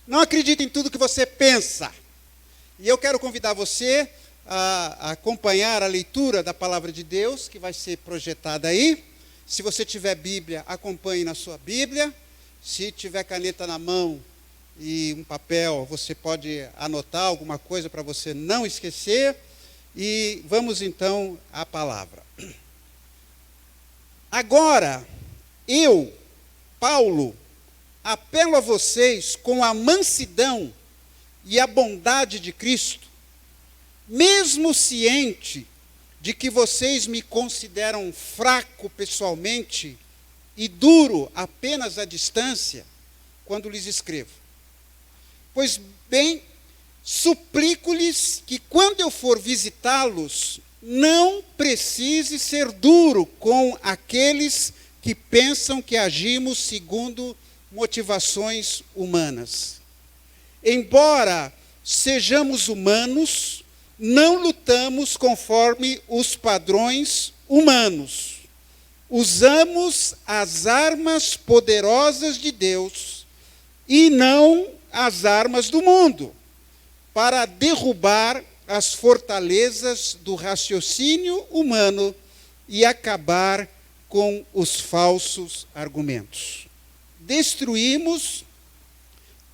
Não acredite em tudo que você pensa. E eu quero convidar você a acompanhar a leitura da palavra de Deus, que vai ser projetada aí. Se você tiver Bíblia, acompanhe na sua Bíblia. Se tiver caneta na mão e um papel, você pode anotar alguma coisa para você não esquecer. E vamos então à palavra. Agora, eu, Paulo, apelo a vocês com a mansidão e a bondade de Cristo, mesmo ciente de que vocês me consideram fraco pessoalmente e duro apenas à distância, quando lhes escrevo. Pois bem, suplico-lhes que quando eu for visitá-los, não precise ser duro com aqueles que pensam que agimos segundo motivações humanas. Embora sejamos humanos, não lutamos conforme os padrões humanos. Usamos as armas poderosas de Deus e não as armas do mundo, para derrubar as fortalezas do raciocínio humano e acabar com os falsos argumentos. Destruímos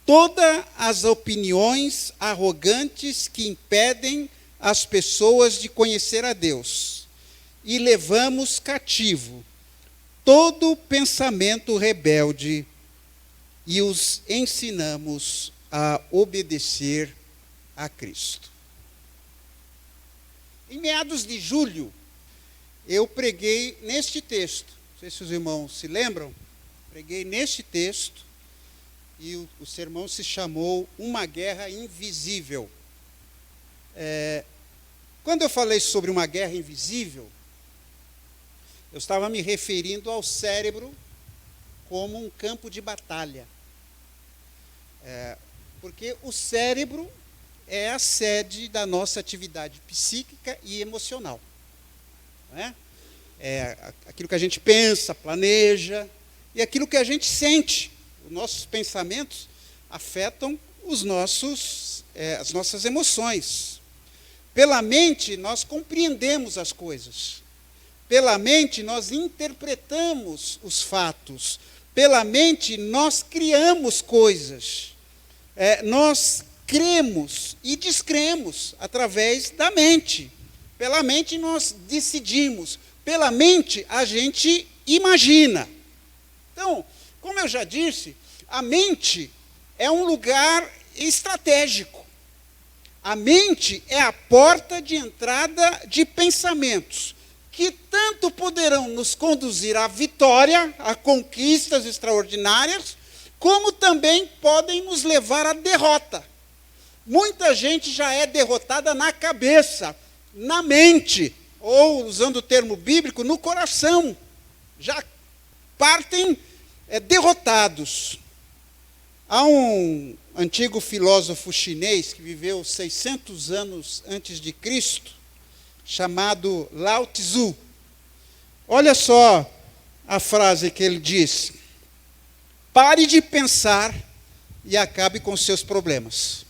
todas as opiniões arrogantes que impedem as pessoas de conhecer a Deus e levamos cativo todo pensamento rebelde e os ensinamos a obedecer a Cristo. Em meados de julho, eu preguei neste texto. Não sei se os irmãos se lembram. Preguei neste texto e o sermão se chamou Uma Guerra Invisível. Quando eu falei sobre uma guerra invisível, eu estava me referindo ao cérebro como um campo de batalha. Porque o cérebro é a sede da nossa atividade psíquica e emocional. Não é? É aquilo que a gente pensa, planeja, e aquilo que a gente sente. Os nossos pensamentos afetam as nossas emoções. Pela mente, nós compreendemos as coisas. Pela mente, nós interpretamos os fatos. Pela mente, nós criamos coisas. Nós cremos e descremos através da mente. Pela mente, nós decidimos. Pela mente, a gente imagina. Então, como eu já disse, a mente é um lugar estratégico. A mente é a porta de entrada de pensamentos, que tanto poderão nos conduzir à vitória, a conquistas extraordinárias, como também podem nos levar à derrota. Muita gente já é derrotada na cabeça, na mente, ou, usando o termo bíblico, no coração. Já partem derrotados. Há um antigo filósofo chinês que viveu 600 anos antes de Cristo, chamado Lao Tzu. Olha só a frase que ele diz: pare de pensar e acabe com seus problemas.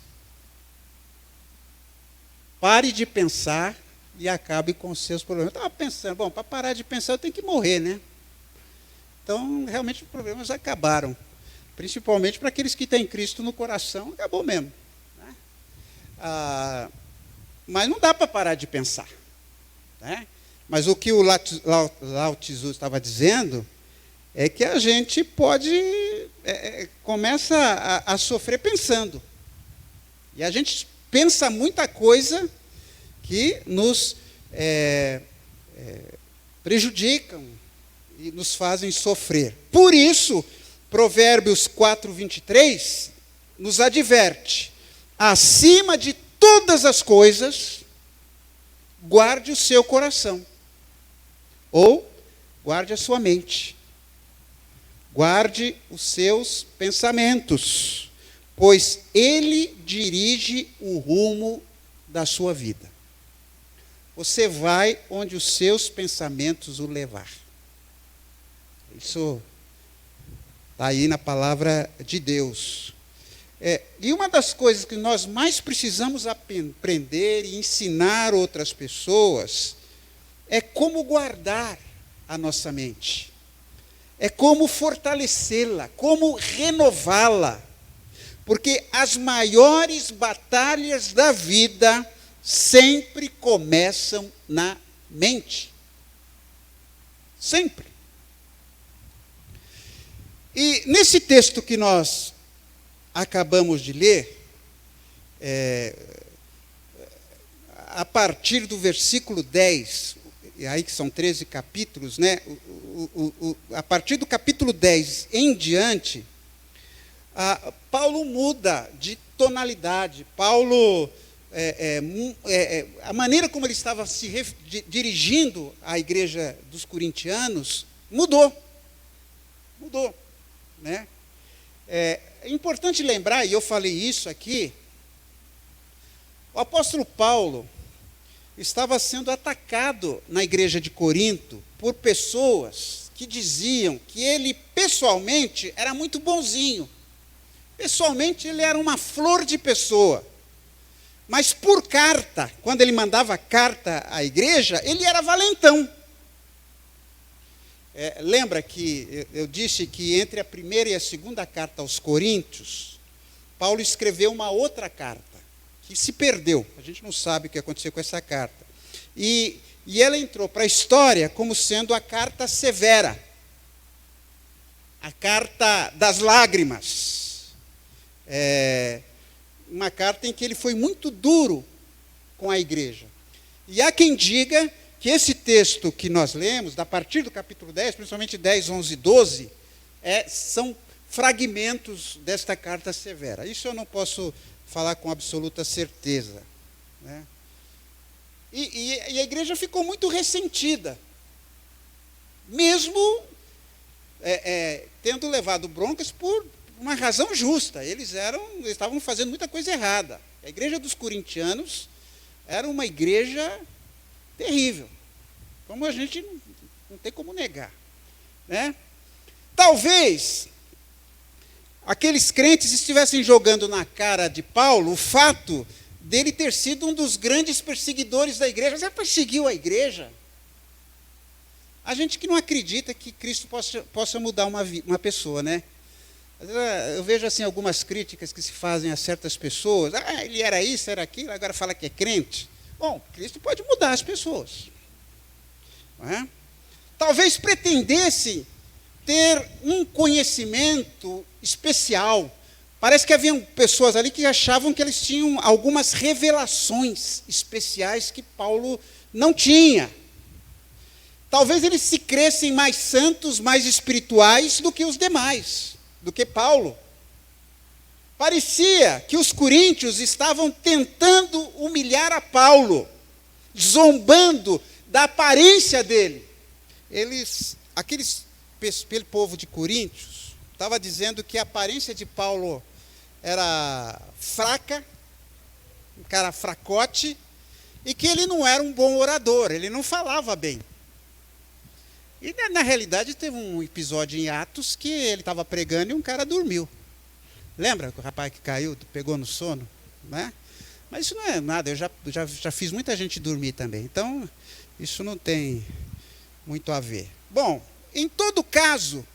Pare de pensar e acabe com seus problemas. Eu estava pensando, bom, para parar de pensar eu tenho que morrer, né? Então, realmente, os problemas acabaram. Principalmente para aqueles que têm Cristo no coração, acabou mesmo. Né? Mas não dá para parar de pensar. Né? Mas o que o Lao Tzu estava dizendo é que a gente começa a sofrer pensando. E a gente pensa muita coisa que nos prejudicam e nos fazem sofrer. Por isso, Provérbios 4:23 nos adverte: acima de todas as coisas, guarde o seu coração, ou guarde a sua mente, guarde os seus pensamentos, pois ele dirige o rumo da sua vida. Você vai onde os seus pensamentos o levar. Isso está aí na palavra de Deus. E uma das coisas que nós mais precisamos aprender e ensinar outras pessoas é como guardar a nossa mente, é como fortalecê-la, como renová-la, porque as maiores batalhas da vida sempre começam na mente. Sempre. E nesse texto que nós acabamos de ler, a partir do versículo 10, e aí que são 13 capítulos, né? A partir do capítulo 10 em diante, Paulo muda de tonalidade. Paulo, a maneira como ele estava se dirigindo à igreja dos corintianos, mudou, né? É importante lembrar, e eu falei isso aqui, o apóstolo Paulo estava sendo atacado na igreja de Corinto por pessoas que diziam que ele, pessoalmente, era muito bonzinho. Pessoalmente, ele era uma flor de pessoa. Mas por carta, quando ele mandava carta à igreja, ele era valentão. Lembra que eu disse que entre a primeira e a segunda carta aos Coríntios, Paulo escreveu uma outra carta, que se perdeu. A gente não sabe o que aconteceu com essa carta. E ela entrou para a história como sendo a carta severa, a carta das lágrimas. Uma carta em que ele foi muito duro com a igreja. E há quem diga que esse texto que nós lemos, a partir do capítulo 10, principalmente 10, 11 e 12, são fragmentos desta carta severa. Isso eu não posso falar com absoluta certeza, né? E a igreja ficou muito ressentida, mesmo tendo levado broncas por uma razão justa. Eles estavam fazendo muita coisa errada. A igreja dos corintianos era uma igreja terrível, como a gente não tem como negar, né? Talvez aqueles crentes estivessem jogando na cara de Paulo o fato dele ter sido um dos grandes perseguidores da igreja. Você perseguiu a igreja? A gente que não acredita que Cristo possa mudar uma pessoa, né? Eu vejo assim algumas críticas que se fazem a certas pessoas. Ele era isso, era aquilo, agora fala que é crente. Bom, Cristo pode mudar as pessoas, não é? Talvez pretendesse ter um conhecimento especial. Parece que haviam pessoas ali que achavam que eles tinham algumas revelações especiais que Paulo não tinha. Talvez eles se crescem mais santos, mais espirituais do que os demais, do que Paulo. Parecia que os coríntios estavam tentando humilhar a Paulo, zombando da aparência dele. Aquele povo de Coríntios, estava dizendo que a aparência de Paulo era fraca, um cara fracote, e que ele não era um bom orador, ele não falava bem. E na realidade teve um episódio em Atos que ele estava pregando e um cara dormiu. Lembra que o rapaz que caiu, pegou no sono? Né? Mas isso não é nada, eu já fiz muita gente dormir também, então isso não tem muito a ver. Bom, em todo caso,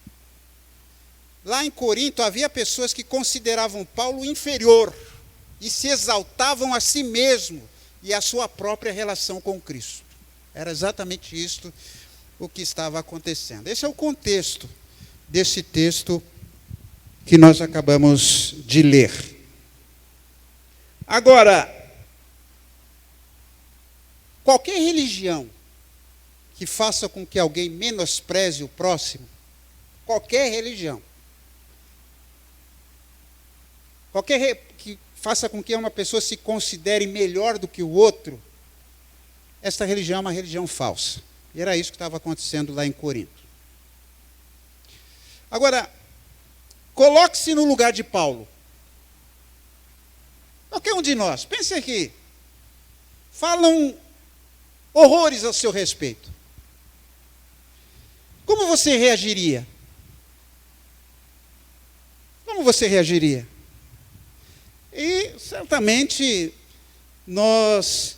lá em Corinto havia pessoas que consideravam Paulo inferior e se exaltavam a si mesmo e a sua própria relação com Cristo. Era exatamente isto o que estava acontecendo. Esse é o contexto desse texto que nós acabamos de ler. Agora, qualquer religião que faça com que alguém menospreze o próximo, qualquer religião, que faça com que uma pessoa se considere melhor do que o outro, esta religião é uma religião falsa. E era isso que estava acontecendo lá em Corinto. Agora, coloque-se no lugar de Paulo. Qualquer um de nós, pense aqui. Falam horrores ao seu respeito. Como você reagiria? Como você reagiria? E certamente nós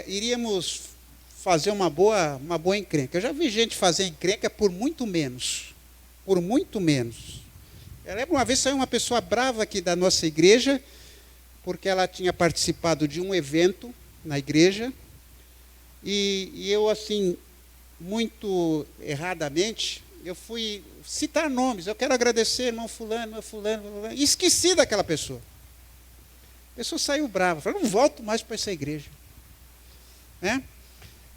iríamos fazer uma boa encrenca. Eu já vi gente fazer encrenca por muito menos. Por muito menos. Eu lembro uma vez saiu uma pessoa brava aqui da nossa igreja, porque ela tinha participado de um evento na igreja, e eu, assim, muito erradamente, eu fui citar nomes. Eu quero agradecer, irmão fulano, e esqueci daquela pessoa. A pessoa saiu brava, falou, não volto mais para essa igreja. Né?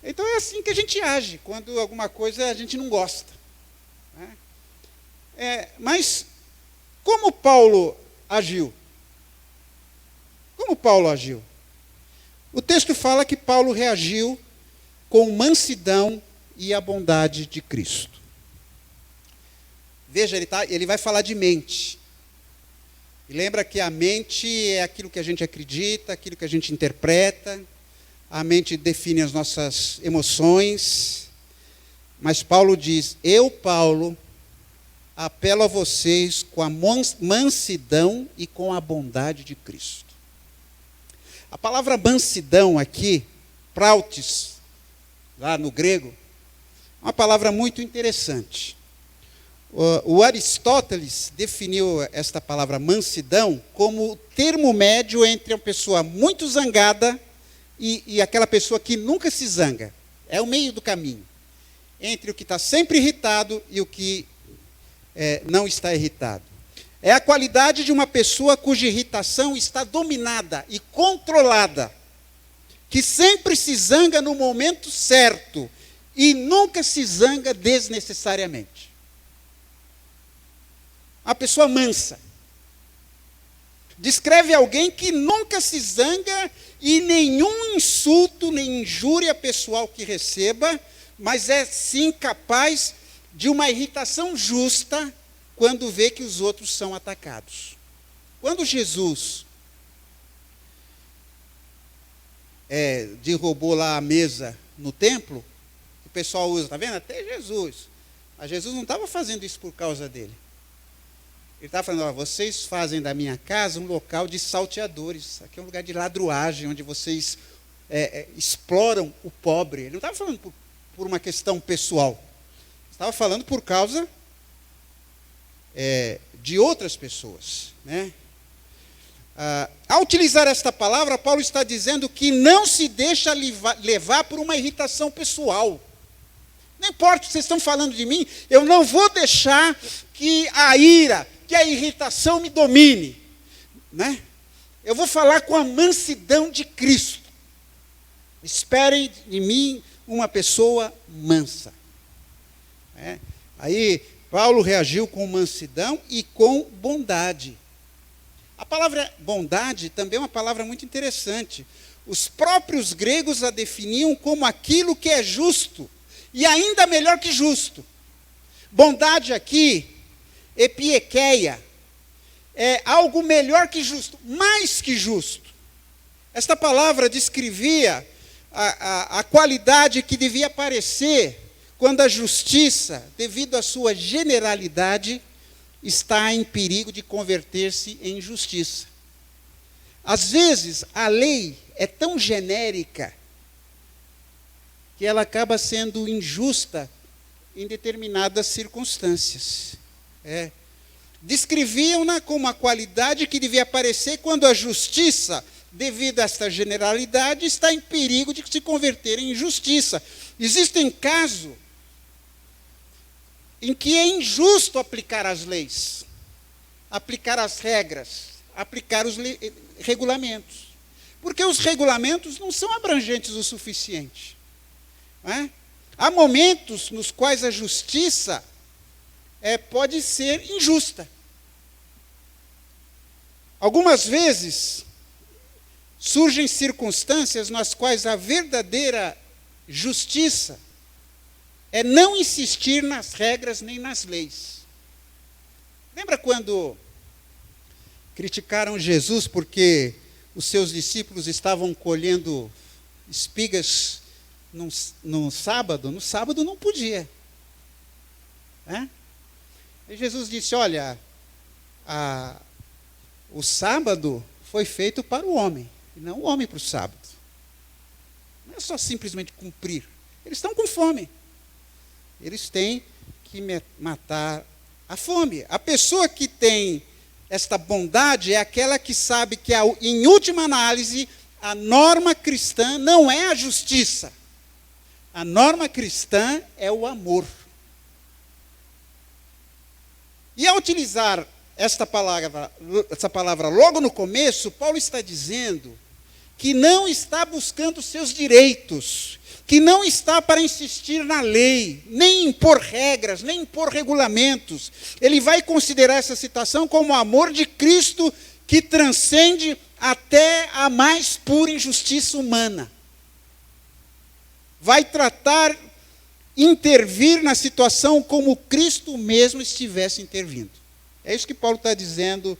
Então é assim que a gente age, quando alguma coisa a gente não gosta. Né? Mas, como Paulo agiu? Como Paulo agiu? O texto fala que Paulo reagiu com mansidão e a bondade de Cristo. Veja, ele vai falar de mente. E lembra que a mente é aquilo que a gente acredita, aquilo que a gente interpreta. A mente define as nossas emoções. Mas Paulo diz, eu, Paulo, apelo a vocês com a mansidão e com a bondade de Cristo. A palavra mansidão aqui, prautes, lá no grego, é uma palavra muito interessante. O Aristóteles definiu esta palavra mansidão como o termo médio entre uma pessoa muito zangada e aquela pessoa que nunca se zanga. É o meio do caminho. Entre o que está sempre irritado e o que não está irritado. É a qualidade de uma pessoa cuja irritação está dominada e controlada, que sempre se zanga no momento certo e nunca se zanga desnecessariamente. Uma pessoa mansa. Descreve alguém que nunca se zanga e nenhum insulto, nem injúria pessoal que receba, mas é sim capaz de uma irritação justa quando vê que os outros são atacados. Quando Jesus derrubou lá a mesa no templo, o pessoal usa, está vendo? Até Jesus. Mas Jesus não estava fazendo isso por causa dele. Ele estava falando, vocês fazem da minha casa um local de salteadores. Aqui é um lugar de ladruagem, onde vocês exploram o pobre. Ele não estava falando por uma questão pessoal. Estava falando por causa de outras pessoas. Né? Ao utilizar esta palavra, Paulo está dizendo que não se deixa levar por uma irritação pessoal. Não importa o que vocês estão falando de mim, eu não vou deixar que a ira, que a irritação me domine. Né? Eu vou falar com a mansidão de Cristo. Esperem de mim uma pessoa mansa. Aí, Paulo reagiu com mansidão e com bondade. A palavra bondade também é uma palavra muito interessante. Os próprios gregos a definiam como aquilo que é justo, e ainda melhor que justo. Bondade aqui, epiekeia, é algo melhor que justo, mais que justo. Esta palavra descrevia a qualidade que devia aparecer quando a justiça, devido à sua generalidade, está em perigo de converter-se em injustiça. Às vezes, a lei é tão genérica que ela acaba sendo injusta em determinadas circunstâncias. Descreviam-na como a qualidade que devia aparecer quando a justiça, devido a esta generalidade, está em perigo de se converter em injustiça. Existem casos em que é injusto aplicar as leis, aplicar as regras, aplicar os regulamentos. Porque os regulamentos não são abrangentes o suficiente. Há momentos nos quais a justiça pode ser injusta. Algumas vezes surgem circunstâncias nas quais a verdadeira justiça é não insistir nas regras nem nas leis. Lembra quando criticaram Jesus porque os seus discípulos estavam colhendo espigas no sábado? No sábado não podia. E Jesus disse, olha, o sábado foi feito para o homem, e não o homem para o sábado. Não é só simplesmente cumprir. Eles estão com fome. Eles têm que matar a fome. A pessoa que tem esta bondade é aquela que sabe que, em última análise, a norma cristã não é a justiça. A norma cristã é o amor. E ao utilizar essa palavra logo no começo, Paulo está dizendo que não está buscando seus direitos, que não está para insistir na lei, nem impor regras, nem impor regulamentos. Ele vai considerar essa situação como o amor de Cristo que transcende até a mais pura injustiça humana. Vai tratar, intervir na situação como Cristo mesmo estivesse intervindo. É isso que Paulo está dizendo.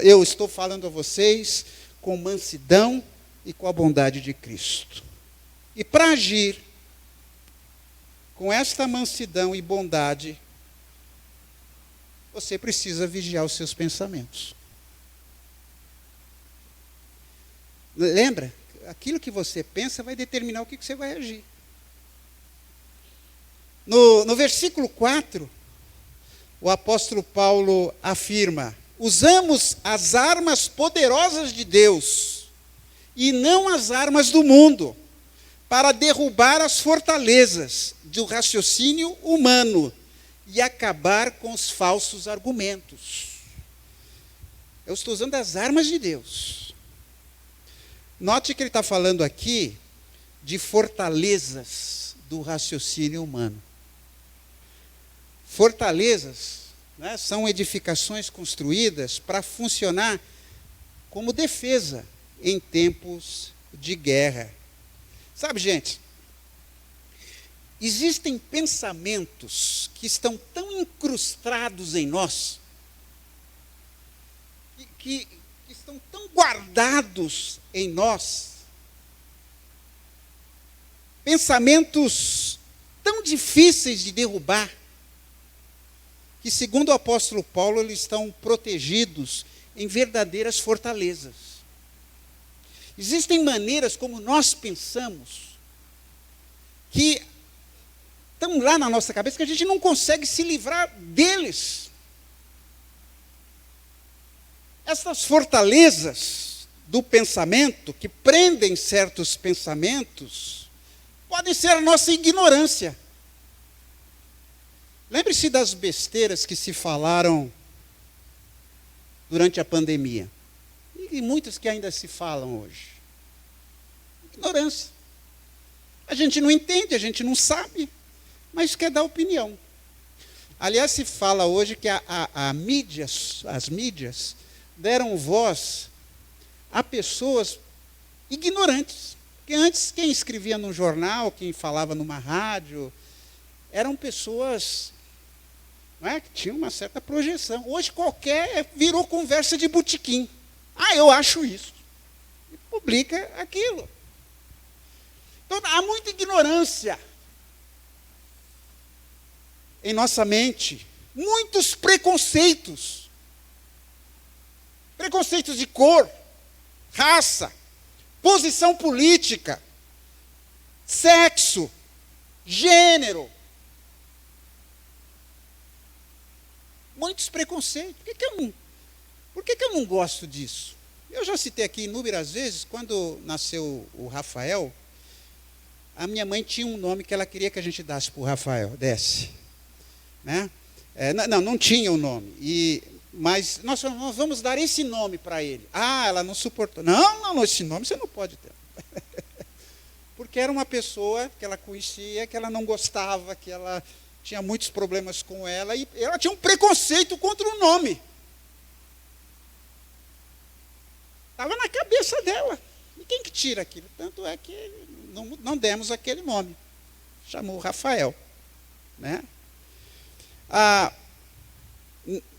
Eu estou falando a vocês com mansidão e com a bondade de Cristo. E para agir com esta mansidão e bondade, você precisa vigiar os seus pensamentos. Lembra? Aquilo que você pensa vai determinar o que você vai agir. No versículo 4, o apóstolo Paulo afirma: usamos as armas poderosas de Deus, e não as armas do mundo, para derrubar as fortalezas do raciocínio humano e acabar com os falsos argumentos. Eu estou usando as armas de Deus. Note que ele está falando aqui de fortalezas do raciocínio humano. Fortalezas, né, são edificações construídas para funcionar como defesa em tempos de guerra. Sabe, gente, existem pensamentos que estão tão incrustados em nós, que estão tão guardados em nós, pensamentos tão difíceis de derrubar, que, segundo o apóstolo Paulo, eles estão protegidos em verdadeiras fortalezas. Existem maneiras como nós pensamos que estão lá na nossa cabeça que a gente não consegue se livrar deles. Essas fortalezas do pensamento, que prendem certos pensamentos, podem ser a nossa ignorância. Lembre-se das besteiras que se falaram durante a pandemia. E muitas que ainda se falam hoje. Ignorância. A gente não entende, a gente não sabe, mas quer dar opinião. Aliás, se fala hoje que as mídias deram voz a pessoas ignorantes. Porque antes, quem escrevia num jornal, quem falava numa rádio, eram pessoas, não é, que tinham uma certa projeção. Hoje virou conversa de botequim. Ah, eu acho isso. E publica aquilo. Então, há muita ignorância em nossa mente. Muitos preconceitos. Preconceitos de cor, raça, posição política, sexo, gênero. Muitos preconceitos. Por que eu não gosto disso? Eu já citei aqui inúmeras vezes, quando nasceu o Rafael, a minha mãe tinha um nome que ela queria que a gente desse para o Rafael, né? Não tinha o nome. Mas nós vamos dar esse nome para ele. Ah, ela não suportou. Não, esse nome você não pode ter. Porque era uma pessoa que ela conhecia, que ela não gostava, que ela tinha muitos problemas com ela, e ela tinha um preconceito contra o nome. Estava na cabeça dela. E quem que tira aquilo? Tanto é que não demos aquele nome. Chamou Rafael. Né?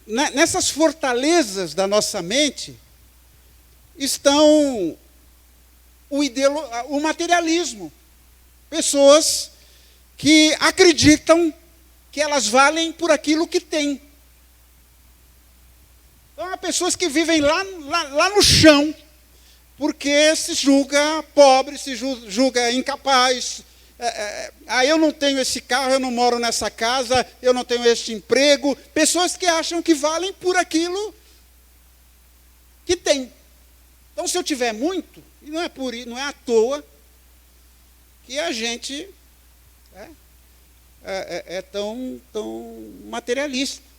Nessas fortalezas da nossa mente estão o materialismo. Pessoas que acreditam que elas valem por aquilo que têm. Então, há pessoas que vivem lá no chão, porque se julga pobre, se julga incapaz. Eu não tenho esse carro, eu não moro nessa casa, eu não tenho este emprego. Pessoas que acham que valem por aquilo que tem. Então, se eu tiver muito, e não é à toa que a gente é tão materialista.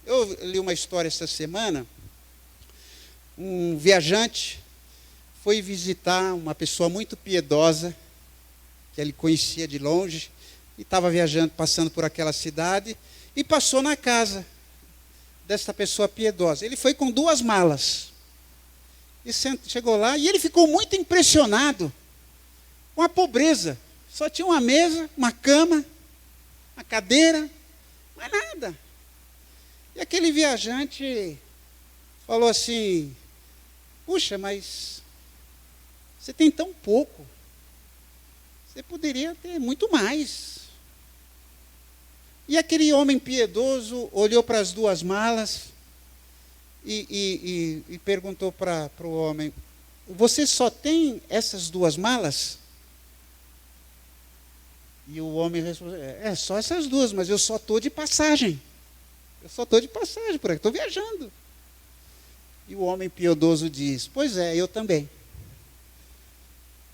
Eu li uma história essa semana. Um viajante foi visitar uma pessoa muito piedosa, que ele conhecia de longe, e estava viajando, passando por aquela cidade, e passou na casa dessa pessoa piedosa. Ele foi com 2 malas. E chegou lá, e ele ficou muito impressionado com a pobreza. Só tinha uma mesa, uma cama, uma cadeira, mais nada. E aquele viajante falou assim: puxa, mas você tem tão pouco. Você poderia ter muito mais. E aquele homem piedoso olhou para as 2 malas e perguntou para o homem: você só tem essas 2 malas? E o homem respondeu: só essas 2, mas eu só estou de passagem. Eu só estou de passagem por aqui, estou viajando. E o homem piedoso diz: pois é, eu também.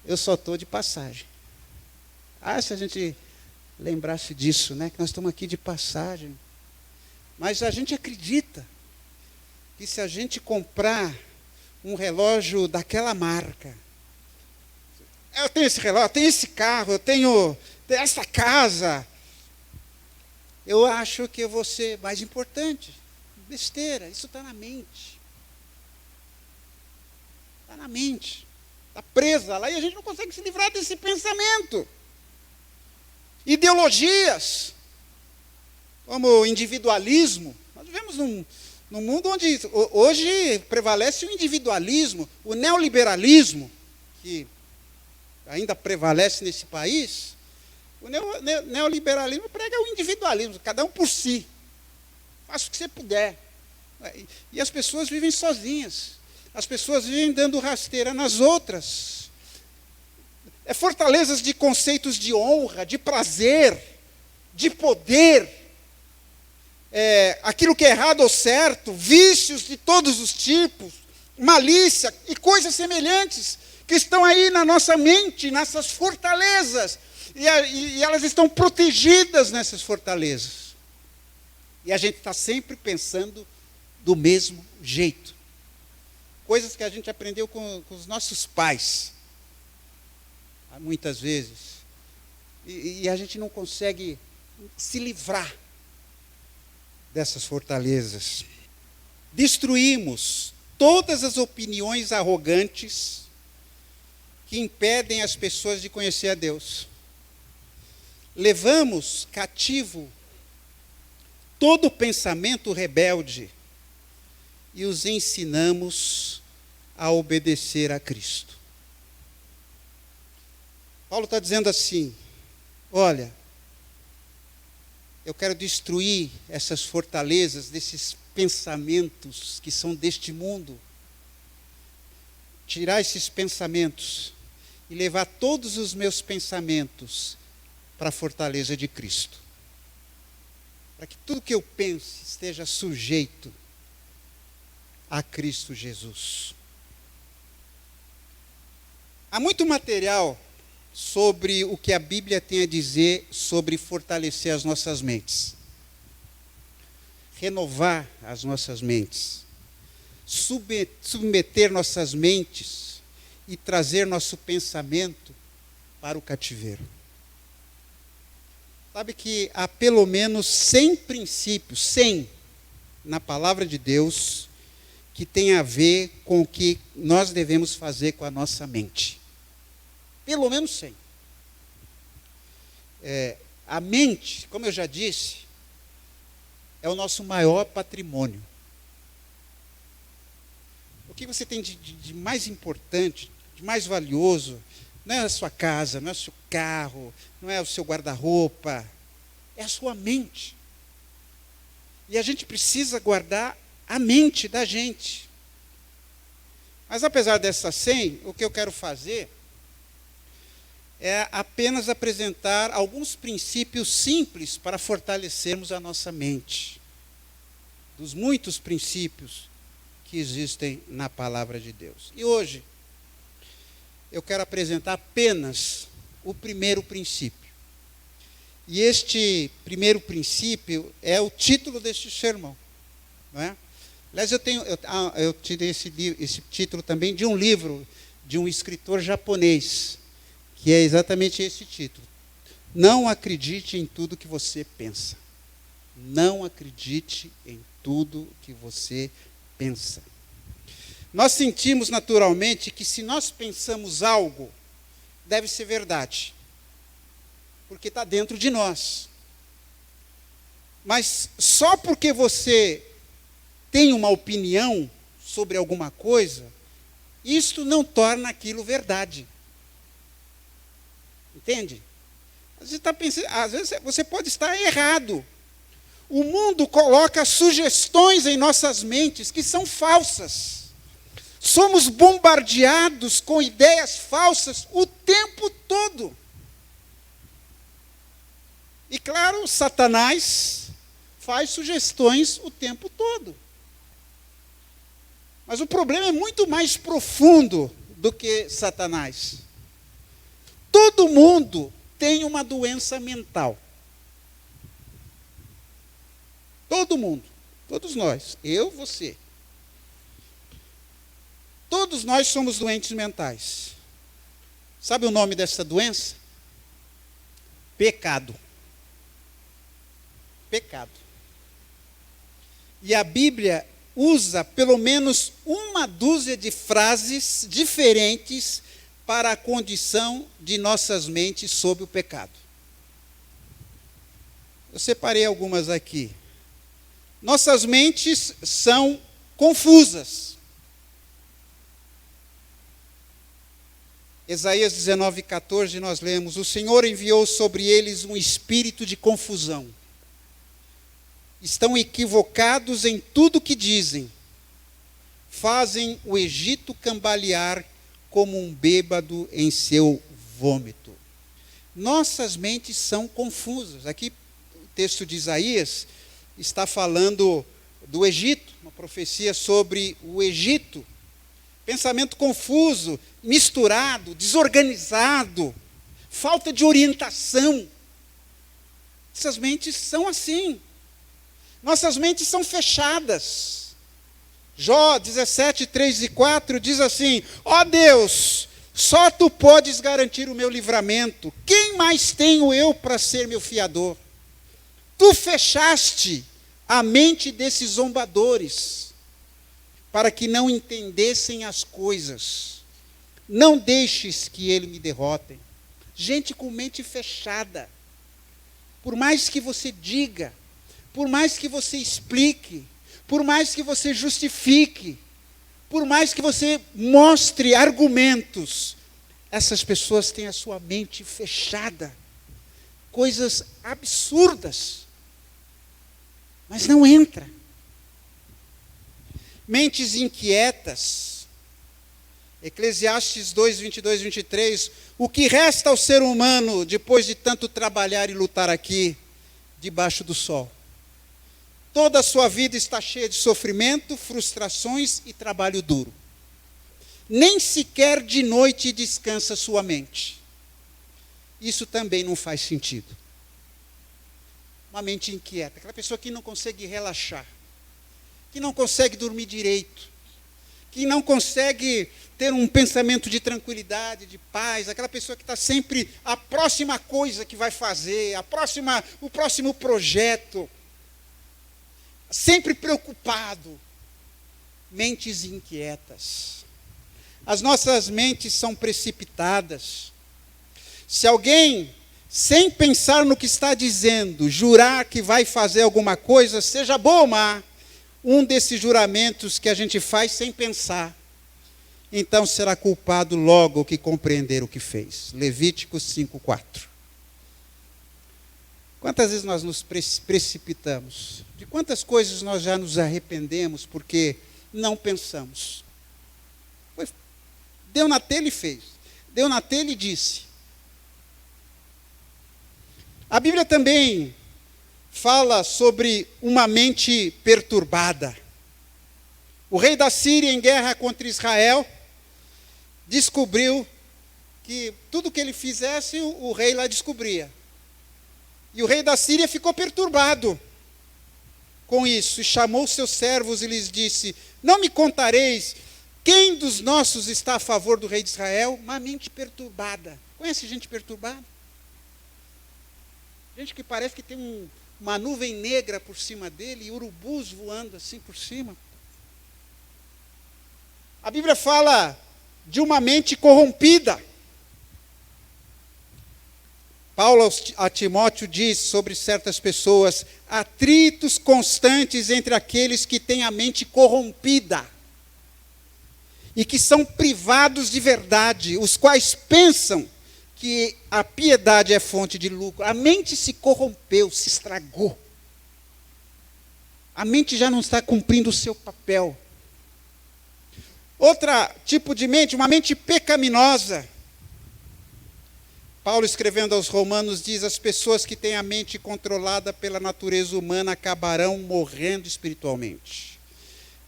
Eu só estou de passagem. Se a gente lembrasse disso, né? Que nós estamos aqui de passagem. Mas a gente acredita que se a gente comprar um relógio daquela marca, eu tenho esse relógio, eu tenho esse carro, eu tenho essa casa, eu acho que eu vou ser mais importante. Besteira, isso está na mente. Está na mente. Está presa lá e a gente não consegue se livrar desse pensamento. Ideologias, como o individualismo. Nós vivemos num mundo onde hoje prevalece o individualismo, o neoliberalismo, que ainda prevalece nesse país. O neoliberalismo prega o individualismo, cada um por si. Faça o que você puder. E as pessoas vivem sozinhas. As pessoas vivem dando rasteira nas outras. Fortalezas de conceitos de honra, de prazer, de poder. Aquilo que é errado ou certo, vícios de todos os tipos, malícia e coisas semelhantes que estão aí na nossa mente, nessas fortalezas. E elas estão protegidas nessas fortalezas. E a gente está sempre pensando do mesmo jeito. Coisas que a gente aprendeu com os nossos pais, muitas vezes. E a gente não consegue se livrar dessas fortalezas. Destruímos todas as opiniões arrogantes que impedem as pessoas de conhecer a Deus. Levamos cativo todo pensamento rebelde e os ensinamos a obedecer a Cristo. Paulo está dizendo assim: olha, eu quero destruir essas fortalezas desses pensamentos que são deste mundo. Tirar esses pensamentos e levar todos os meus pensamentos para a fortaleza de Cristo. Para que tudo que eu pense esteja sujeito a Cristo Jesus. Há muito material sobre o que a Bíblia tem a dizer sobre fortalecer as nossas mentes. Renovar as nossas mentes. Submeter nossas mentes e trazer nosso pensamento para o cativeiro. Sabe que há pelo menos 100 princípios, 100, na palavra de Deus, que tem a ver com o que nós devemos fazer com a nossa mente. Pelo menos 100. A mente, como eu já disse, é o nosso maior patrimônio. O que você tem de mais importante, de mais valioso, não é a sua casa, não é o seu carro, não é o seu guarda-roupa, é a sua mente. E a gente precisa guardar a mente da gente. Mas apesar dessa senha, o que eu quero fazer é apenas apresentar alguns princípios simples para fortalecermos a nossa mente. Dos muitos princípios que existem na palavra de Deus. E hoje, eu quero apresentar apenas o primeiro princípio. E este primeiro princípio é o título deste sermão. Não é? Aliás, eu tirei esse título também de um livro de um escritor japonês, que é exatamente esse título. Não acredite em tudo que você pensa. Não acredite em tudo que você pensa. Nós sentimos naturalmente que se nós pensamos algo, deve ser verdade. Porque está dentro de nós. Mas só porque você tem uma opinião sobre alguma coisa, isto não torna aquilo verdade. Entende? Às vezes você pode estar errado. O mundo coloca sugestões em nossas mentes que são falsas. Somos bombardeados com ideias falsas o tempo todo. E claro, Satanás faz sugestões o tempo todo. Mas o problema é muito mais profundo do que Satanás. Todo mundo tem uma doença mental. Todo mundo. Todos nós. Eu, você. Todos nós somos doentes mentais. Sabe o nome dessa doença? Pecado. Pecado. E a Bíblia usa pelo menos uma dúzia de frases diferentes para a condição de nossas mentes sob o pecado. Eu separei algumas aqui. Nossas mentes são confusas. Isaías 19:14 nós lemos: o Senhor enviou sobre eles um espírito de confusão. Estão equivocados em tudo que dizem. Fazem o Egito cambalear como um bêbado em seu vômito. Nossas mentes são confusas. Aqui o texto de Isaías está falando do Egito, uma profecia sobre o Egito. Pensamento confuso, misturado, desorganizado, falta de orientação. Essas mentes são assim. Nossas mentes são fechadas. Jó 17, 3 e 4 diz assim: ó Deus, só tu podes garantir o meu livramento. Quem mais tenho eu para ser meu fiador? Tu fechaste a mente desses zombadores, para que não entendessem as coisas. Não deixes que eles me derrotem. Gente com mente fechada. Por mais que você diga, por mais que você explique, por mais que você justifique, por mais que você mostre argumentos, essas pessoas têm a sua mente fechada. Coisas absurdas. Mas não entra. Mentes inquietas. Eclesiastes 2, 22, 23. O que resta ao ser humano depois de tanto trabalhar e lutar aqui, debaixo do sol? Toda a sua vida está cheia de sofrimento, frustrações e trabalho duro. Nem sequer de noite descansa sua mente. Isso também não faz sentido. Uma mente inquieta, aquela pessoa que não consegue relaxar, que não consegue dormir direito, que não consegue ter um pensamento de tranquilidade, de paz, aquela pessoa que está sempre a próxima coisa que vai fazer, o próximo projeto, sempre preocupado. Mentes inquietas. As nossas mentes são precipitadas. Se alguém, sem pensar no que está dizendo, jurar que vai fazer alguma coisa, seja bom ou má, um desses juramentos que a gente faz sem pensar, então será culpado logo que compreender o que fez. Levíticos 5:4. Quantas vezes nós nos precipitamos? De quantas coisas nós já nos arrependemos porque não pensamos? Deu na telha e fez. Deu na telha e disse. A Bíblia também fala sobre uma mente perturbada. O rei da Síria, em guerra contra Israel, descobriu que tudo que ele fizesse, o rei lá descobria. E o rei da Síria ficou perturbado com isso, e chamou seus servos e lhes disse: não me contareis quem dos nossos está a favor do rei de Israel? Uma mente perturbada. Conhece gente perturbada? Gente que parece que tem uma nuvem negra por cima dele e urubus voando assim por cima. A Bíblia fala de uma mente corrompida. Paulo a Timóteo diz sobre certas pessoas: atritos constantes entre aqueles que têm a mente corrompida e que são privados de verdade, os quais pensam que a piedade é fonte de lucro. A mente se corrompeu, se estragou. A mente já não está cumprindo o seu papel. Outro tipo de mente, uma mente pecaminosa. Paulo, escrevendo aos Romanos, diz: as pessoas que têm a mente controlada pela natureza humana acabarão morrendo espiritualmente.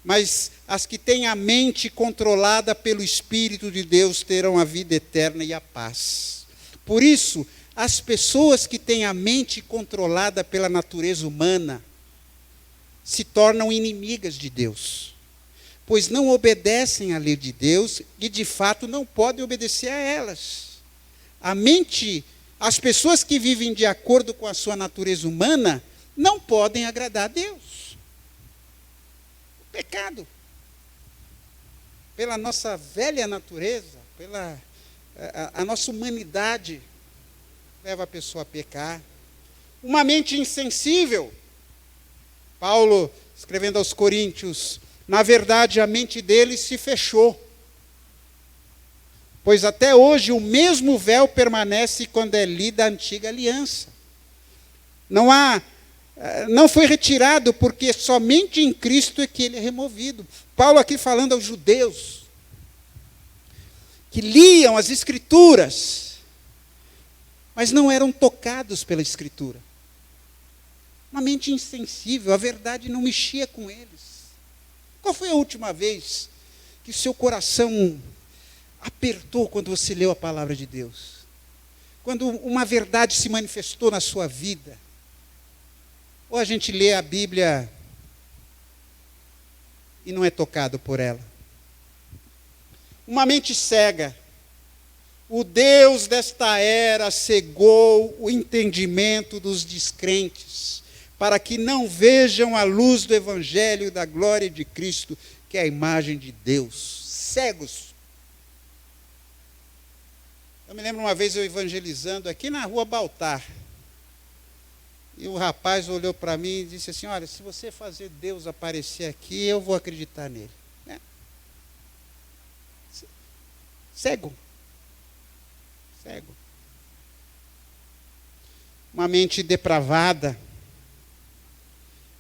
Mas as que têm a mente controlada pelo Espírito de Deus terão a vida eterna e a paz. Por isso, as pessoas que têm a mente controlada pela natureza humana se tornam inimigas de Deus, pois não obedecem à lei de Deus e, de fato, não podem obedecer a elas. A mente, as pessoas que vivem de acordo com a sua natureza humana, não podem agradar a Deus. O pecado, pela nossa velha natureza, pela a nossa humanidade, leva a pessoa a pecar. Uma mente insensível. Paulo, escrevendo aos Coríntios, na verdade a mente deles se fechou, pois até hoje o mesmo véu permanece quando é lida a antiga aliança. Não foi retirado, porque somente em Cristo é que ele é removido. Paulo aqui falando aos judeus, que liam as Escrituras, mas não eram tocados pela Escritura. Uma mente insensível, a verdade não mexia com eles. Qual foi a última vez que o seu coração apertou quando você leu a palavra de Deus? Quando uma verdade se manifestou na sua vida? Ou a gente lê a Bíblia e não é tocado por ela? Uma mente cega. O Deus desta era cegou o entendimento dos descrentes, para que não vejam a luz do Evangelho e da glória de Cristo, que é a imagem de Deus. Cegos. Eu me lembro uma vez eu evangelizando aqui na rua Baltar. E o rapaz olhou para mim e disse assim: olha, se você fazer Deus aparecer aqui, eu vou acreditar nele. Cego. Cego. Uma mente depravada.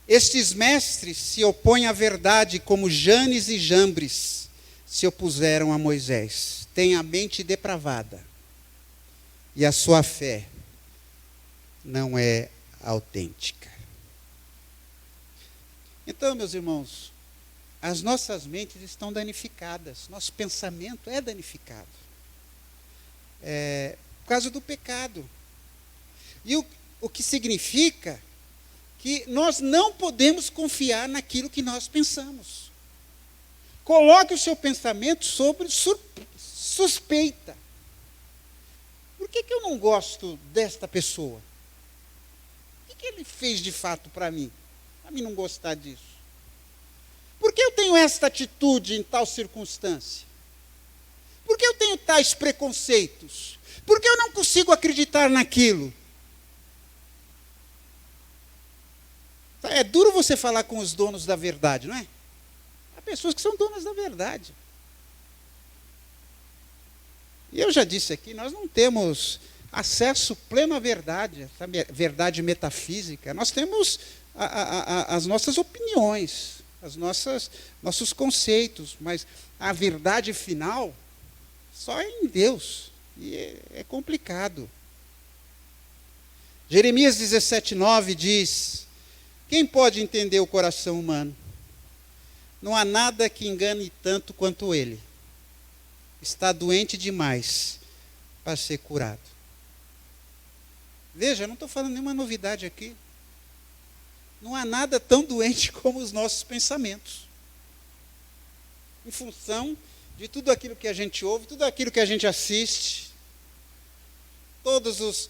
Estes mestres se opõem à verdade, como Janes e Jambres se opuseram a Moisés. Têm a mente depravada. E a sua fé não é autêntica. Então, meus irmãos, as nossas mentes estão danificadas. Nosso pensamento é danificado. Por causa do pecado. E o que significa que nós não podemos confiar naquilo que nós pensamos. Coloque o seu pensamento sobre suspeita. Por que eu não gosto desta pessoa? O que ele fez de fato para mim não gostar disso? Por que eu tenho esta atitude em tal circunstância? Por que eu tenho tais preconceitos? Por que eu não consigo acreditar naquilo? É duro você falar com os donos da verdade, não é? Há pessoas que são donas da verdade. E eu já disse aqui, nós não temos acesso pleno à verdade, essa verdade metafísica. Nós temos as nossas opiniões, nossos conceitos, mas a verdade final só é em Deus. E é complicado. Jeremias 17:9 diz: quem pode entender o coração humano? Não há nada que engane tanto quanto ele. Está doente demais para ser curado. Veja, eu não estou falando nenhuma novidade aqui. Não há nada tão doente como os nossos pensamentos. Em função de tudo aquilo que a gente ouve, tudo aquilo que a gente assiste, todas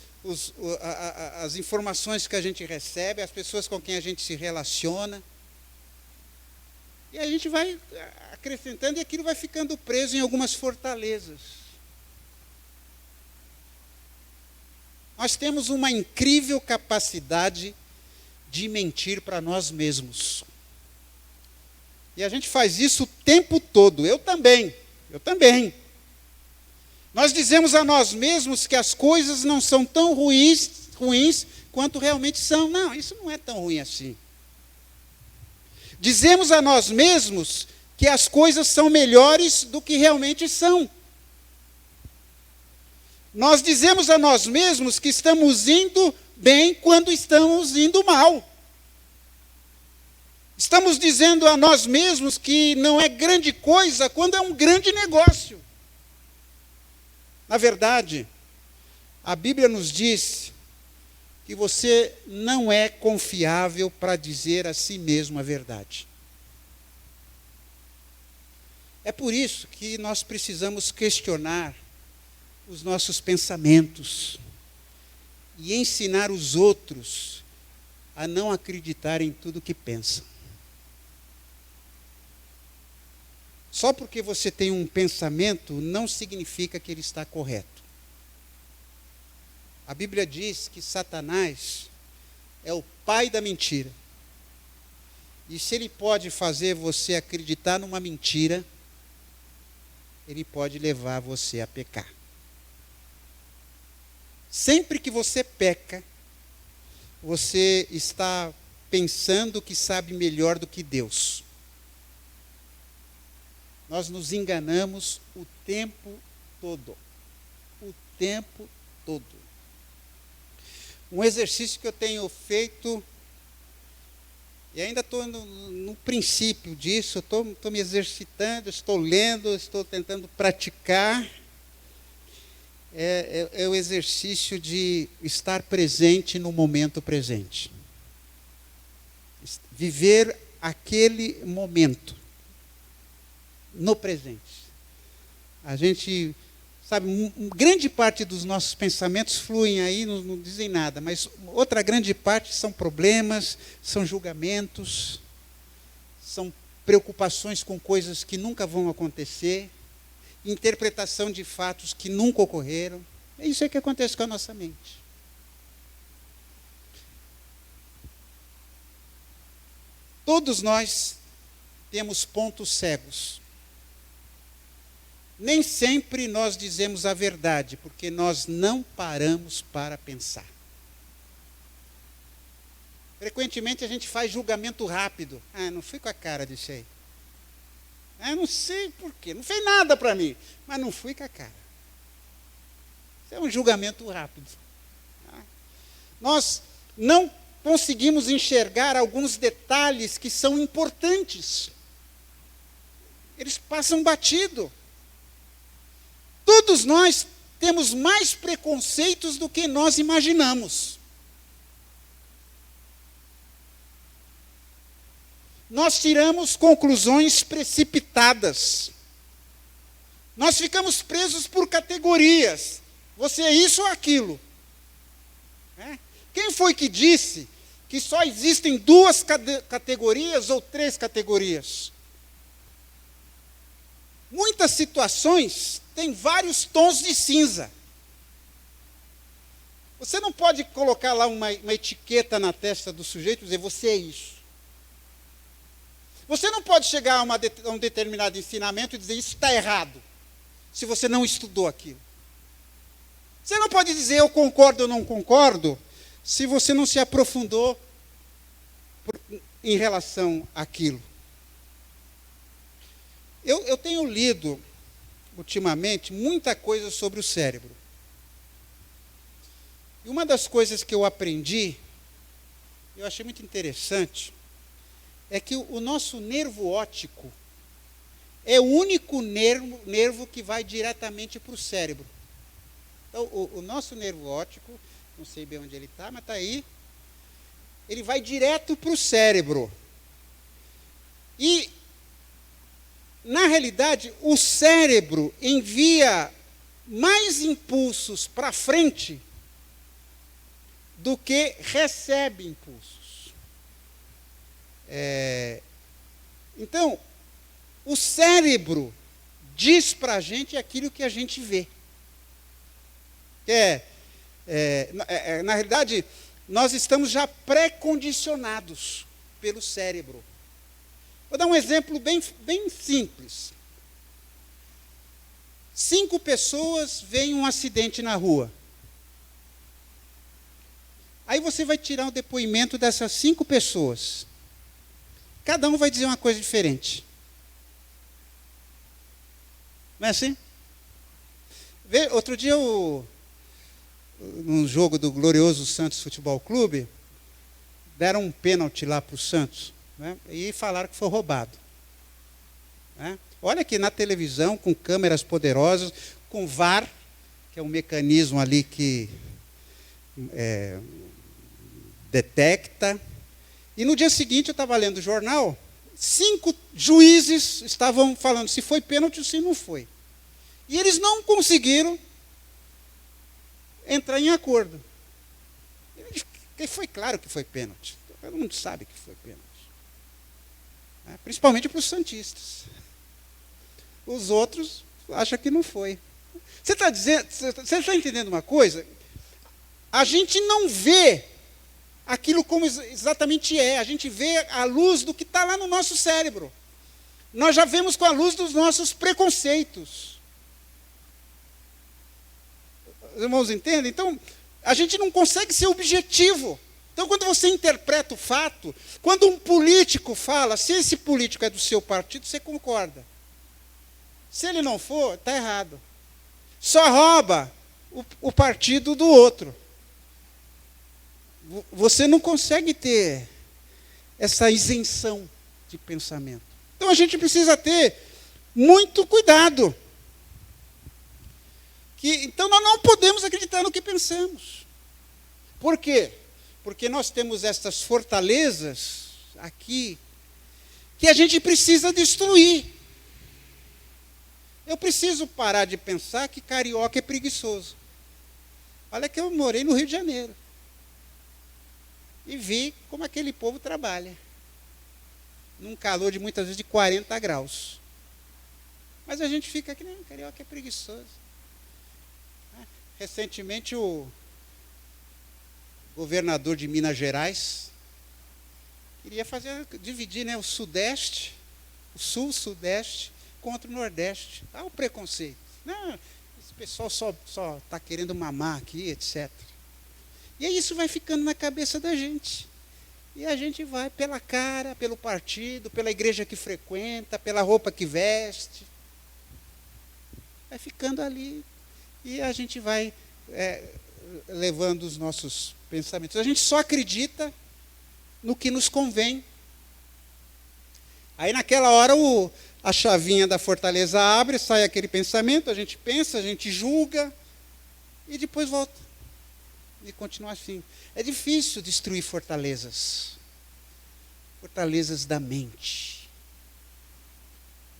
as informações que a gente recebe, as pessoas com quem a gente se relaciona. E a gente vai acrescentando e aquilo vai ficando preso em algumas fortalezas. Nós temos uma incrível capacidade de mentir para nós mesmos. E a gente faz isso o tempo todo. Eu também. Nós dizemos a nós mesmos que as coisas não são tão ruins quanto realmente são. Não, isso não é tão ruim assim. Dizemos a nós mesmos que as coisas são melhores do que realmente são. Nós dizemos a nós mesmos que estamos indo bem quando estamos indo mal. Estamos dizendo a nós mesmos que não é grande coisa quando é um grande negócio. Na verdade, a Bíblia nos diz que você não é confiável para dizer a si mesmo a verdade. É por isso que nós precisamos questionar os nossos pensamentos e ensinar os outros a não acreditar em tudo que pensam. Só porque você tem um pensamento não significa que ele está correto. A Bíblia diz que Satanás é o pai da mentira. E se ele pode fazer você acreditar numa mentira, ele pode levar você a pecar. Sempre que você peca, você está pensando que sabe melhor do que Deus. Nós nos enganamos o tempo todo. O tempo todo. Um exercício que eu tenho feito, e ainda estou no princípio disso, estou me exercitando, estou lendo, estou tentando praticar, é o exercício de estar presente no momento presente. Viver aquele momento, no presente. A gente, sabe, grande parte dos nossos pensamentos fluem aí, não dizem nada, mas outra grande parte são problemas, são julgamentos, são preocupações com coisas que nunca vão acontecer, interpretação de fatos que nunca ocorreram. É isso aí que acontece com a nossa mente. Todos nós temos pontos cegos. Nem sempre nós dizemos a verdade, porque nós não paramos para pensar. Frequentemente a gente faz julgamento rápido. Ah, não fui com a cara disso aí. Ah, não sei por quê. Não fez nada para mim, mas não fui com a cara. Isso é um julgamento rápido. Nós não conseguimos enxergar alguns detalhes que são importantes. Eles passam batido. Todos nós temos mais preconceitos do que nós imaginamos. Nós tiramos conclusões precipitadas. Nós ficamos presos por categorias. Você é isso ou aquilo. Quem foi que disse que só existem duas categorias ou três categorias? Muitas situações têm vários tons de cinza. Você não pode colocar lá uma etiqueta na testa do sujeito e dizer, você é isso. Você não pode chegar a um determinado ensinamento e dizer, isso está errado, se você não estudou aquilo. Você não pode dizer eu concordo ou não concordo se você não se aprofundou em relação àquilo. Eu tenho lido, ultimamente, muita coisa sobre o cérebro. E uma das coisas que eu aprendi, eu achei muito interessante, é que o nosso nervo óptico é o único nervo que vai diretamente para o cérebro. Então, o nosso nervo óptico, não sei bem onde ele está, mas está aí, ele vai direto para o cérebro. E, na realidade, o cérebro envia mais impulsos para frente do que recebe impulsos. Então, o cérebro diz para a gente aquilo que a gente vê. Na realidade, nós estamos já pré-condicionados pelo cérebro. Vou dar um exemplo bem simples. 5 pessoas veem um acidente na rua. Aí você vai tirar o depoimento dessas 5 pessoas. Cada um vai dizer uma coisa diferente. Não é assim? Outro dia, num jogo do glorioso Santos Futebol Clube, deram um pênalti lá para o Santos, né, e falaram que foi roubado. Né? Olha aqui na televisão, com câmeras poderosas, com VAR, que é um mecanismo ali que detecta. E no dia seguinte, eu estava lendo o jornal, 5 juízes estavam falando se foi pênalti ou se não foi. E eles não conseguiram entrar em acordo. E foi claro que foi pênalti. Todo mundo sabe que foi pênalti. Principalmente para os santistas. Os outros acham que não foi. Você está entendendo uma coisa? A gente não vê aquilo como exatamente é. A gente vê à luz do que está lá no nosso cérebro. Nós já vemos com a luz dos nossos preconceitos. Os irmãos entendem? Então, a gente não consegue ser objetivo. Então, quando você interpreta o fato, quando um político fala, se esse político é do seu partido, você concorda. Se ele não for, está errado. Só rouba o partido do outro. Você não consegue ter essa isenção de pensamento. Então, a gente precisa ter muito cuidado. Então, nós não podemos acreditar no que pensamos. Por quê? Porque nós temos essas fortalezas aqui que a gente precisa destruir. Eu preciso parar de pensar que carioca é preguiçoso. Olha que eu morei no Rio de Janeiro. E vi como aquele povo trabalha. Num calor de muitas vezes de 40 graus. Mas a gente fica aqui, não, carioca é preguiçoso. Recentemente, o governador de Minas Gerais queria dividir, né, o Sudeste, o Sul-Sudeste, contra o Nordeste. O preconceito. Não, esse pessoal só está querendo mamar aqui, etc. E aí isso vai ficando na cabeça da gente. E a gente vai pela cara, pelo partido, pela igreja que frequenta, pela roupa que veste. Vai ficando ali. E a gente vai levando os nossos pensamentos. A gente só acredita no que nos convém. Aí naquela hora a chavinha da fortaleza abre, sai aquele pensamento, a gente pensa, a gente julga e depois volta. E continua assim. É difícil destruir fortalezas. Fortalezas da mente.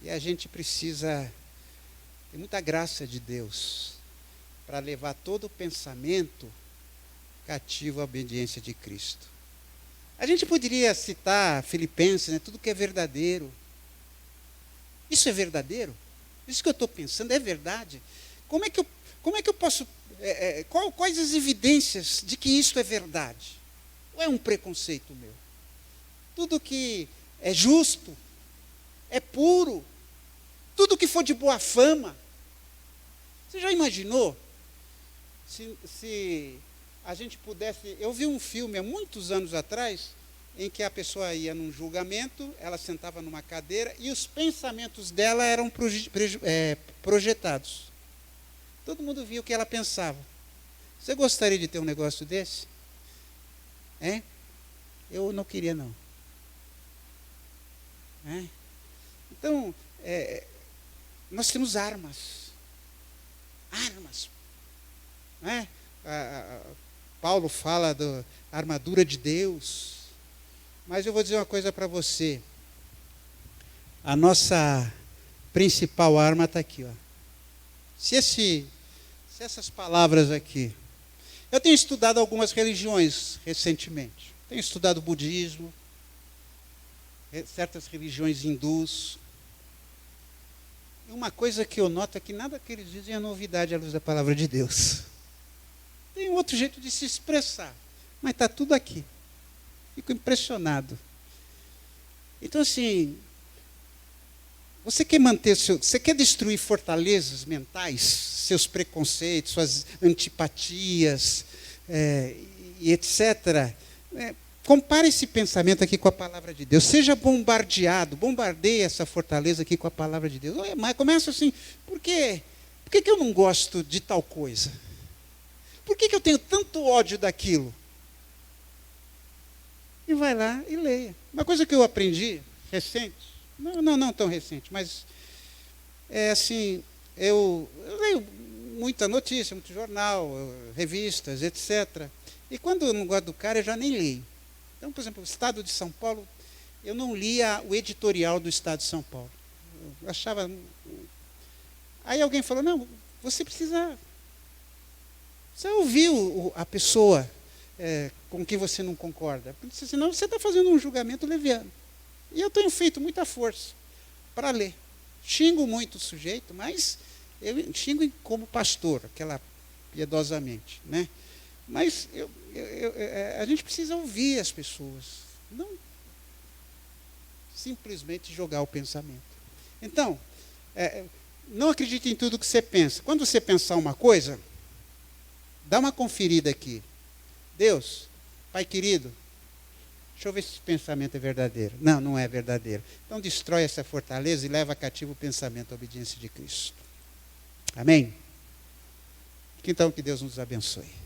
E a gente precisa ter muita graça de Deus para levar todo o pensamento cativo à obediência de Cristo. A gente poderia citar Filipenses, né, tudo que é verdadeiro. Isso é verdadeiro? Isso que eu estou pensando é verdade? Como é que eu posso... quais as evidências de que isso é verdade? Ou é um preconceito meu? Tudo que é justo, é puro, tudo que for de boa fama. Você já imaginou se a gente pudesse... Eu vi um filme há muitos anos atrás, em que a pessoa ia num julgamento, ela sentava numa cadeira e os pensamentos dela eram projetados. Todo mundo via o que ela pensava. Você gostaria de ter um negócio desse? Eu não queria, não. Então, nós temos armas. Armas. Paulo fala da armadura de Deus. Mas eu vou dizer uma coisa para você. A nossa principal arma está aqui. Se essas palavras aqui... Eu tenho estudado algumas religiões recentemente. Tenho estudado o budismo, certas religiões hindus. E uma coisa que eu noto é que nada que eles dizem é novidade à luz da palavra de Deus. Tem outro jeito de se expressar, mas está tudo aqui. Fico impressionado. Então, assim, você quer destruir fortalezas mentais, seus preconceitos, suas antipatias, e etc. Compare esse pensamento aqui com a palavra de Deus. Seja bombardeado, bombardeie essa fortaleza aqui com a palavra de Deus. Mas começa assim, por que eu não gosto de tal coisa? Por que eu tenho tanto ódio daquilo? E vai lá e leia. Uma coisa que eu aprendi recente, não tão recente, mas é assim, eu leio muita notícia, muito jornal, revistas, etc. E quando eu não gosto do cara, eu já nem leio. Então, por exemplo, o Estado de São Paulo, eu não lia o editorial do Estado de São Paulo. Eu achava... Aí alguém falou, não, você precisa ouvir a pessoa com quem você não concorda. Porque senão você está fazendo um julgamento leviano. E eu tenho feito muita força para ler. Xingo muito o sujeito, mas eu xingo como pastor, aquela piedosamente, né? Mas a gente precisa ouvir as pessoas, não simplesmente jogar o pensamento. Então, não acredite em tudo que você pensa. Quando você pensar uma coisa, dá uma conferida aqui. Deus, Pai querido, deixa eu ver se esse pensamento é verdadeiro. Não é verdadeiro. Então destrói essa fortaleza e leva cativo o pensamento à obediência de Cristo. Amém? Então que Deus nos abençoe.